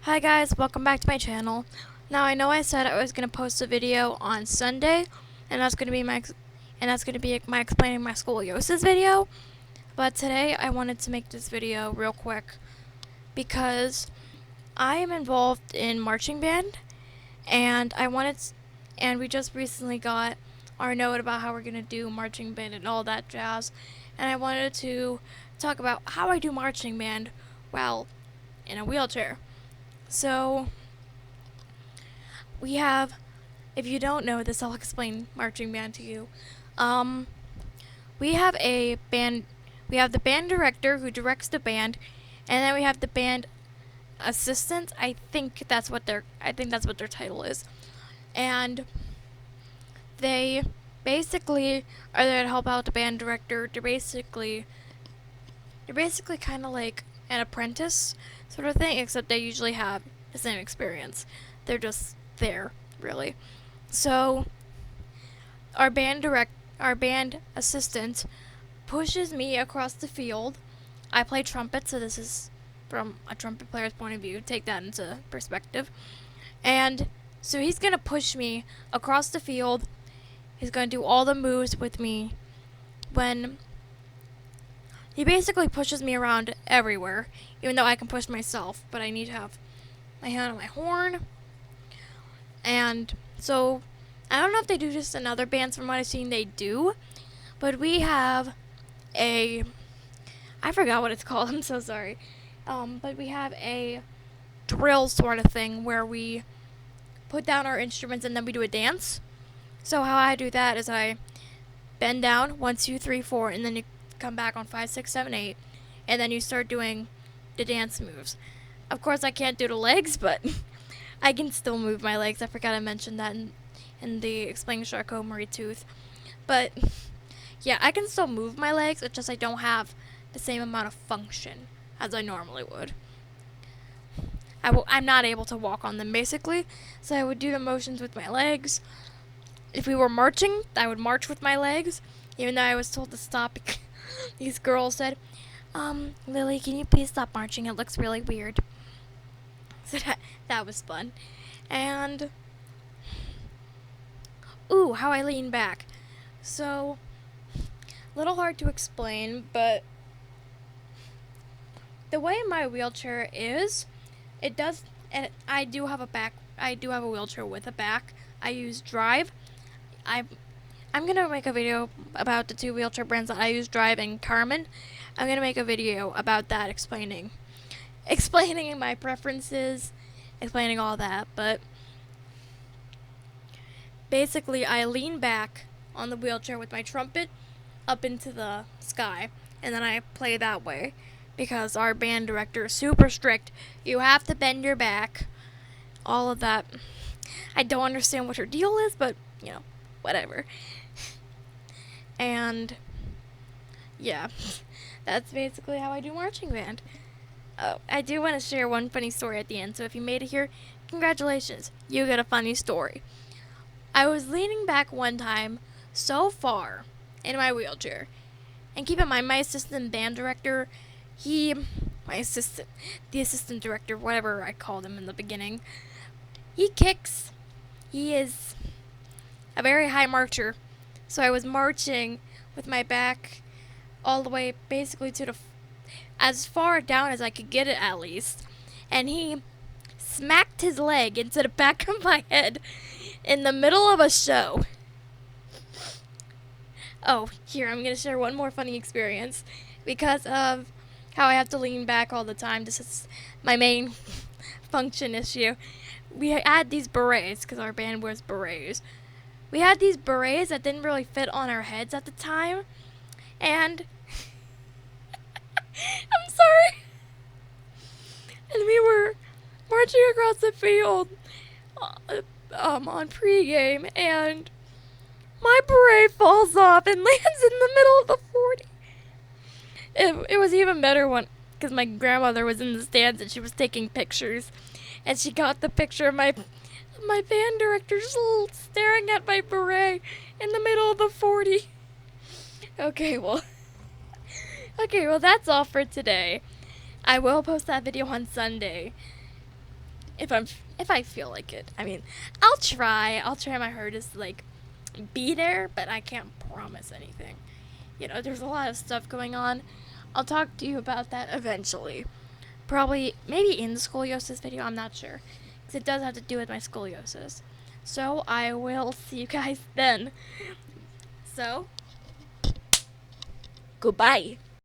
Hi guys, welcome back to my channel. Now I know I said I was gonna post a video on Sunday, and that's gonna be my explaining my scoliosis video. But today I wanted to make this video real quick because I am involved in marching band, and and we just recently got our note about how we're gonna do marching band and all that jazz, and I wanted to talk about how I do marching band while in a wheelchair. So, we have, if you don't know this, I'll explain marching band to you. We have a band, we have the band director who directs the band, and then we have the band assistants. I think that's what their title is. And they basically are there to help out the band director. They're basically kind of like an apprentice sort of thing, except they usually have the same experience. They're just there, really. So our band assistant pushes me across the field. I play trumpet, so this is from a trumpet player's point of view. Take that into perspective. And so he's gonna push me across the field. He's gonna do all the moves with me. When he basically pushes me around everywhere, even though I can push myself, but I need to have my hand on my horn. And so, I don't know if they do this in other bands. From what I've seen, they do. But we have I forgot what it's called, I'm so sorry. But we have a drill sort of thing where we put down our instruments and then we do a dance. So how I do that is I bend down, 1, 2, 3, 4, and then you come back on 5, 6, 7, 8, and then you start doing the dance moves. Of course, I can't do the legs, but I can still move my legs. I forgot I mentioned that in the explaining Charcot-Marie-Tooth. But yeah, I can still move my legs. It's just I don't have the same amount of function as I normally would. I'm not able to walk on them, basically. So I would do the motions with my legs. If we were marching, I would march with my legs, even though I was told to stop. These girls said, Lily, can you please stop marching? It looks really weird. So that was fun. And, ooh, how I lean back. So, a little hard to explain, but the way my wheelchair is, and I do have a wheelchair with a back. I use Drive. I'm going to make a video about the two wheelchair brands that I use, Drive and Carmen. I'm going to make a video about that, explaining my preferences, explaining all that. But basically, I lean back on the wheelchair with my trumpet up into the sky, and then I play that way because our band director is super strict. You have to bend your back, all of that. I don't understand what her deal is, but, whatever. And yeah, that's basically how I do marching band. Oh, I do want to share one funny story at the end, so if you made it here, congratulations, you get a funny story. I was leaning back one time so far in my wheelchair, and keep in mind, my assistant band director, the assistant director, whatever I called him in the beginning, he is a very high marcher. So I was marching with my back all the way basically to as far down as I could get it, at least. And he smacked his leg into the back of my head in the middle of a show. Oh, here, I'm going to share one more funny experience. Because of how I have to lean back all the time, this is my main function issue. We had these berets, because our band wears berets. We had these berets that didn't really fit on our heads at the time, and I'm sorry. And we were marching across the field on pregame, and my beret falls off and lands in the middle of the 40. It was even better because my grandmother was in the stands and she was taking pictures, and she got the picture of my band director just staring at my beret in the middle of the 40. Okay, well, that's all for today. I will post that video on Sunday. if I feel like it. I mean, I'll try my hardest to like be there, but I can't promise anything. You know, there's a lot of stuff going on. I'll talk to you about that eventually. Probably, maybe in the scoliosis video, I'm not sure. Because it does have to do with my scoliosis. So, I will see you guys then. So, goodbye.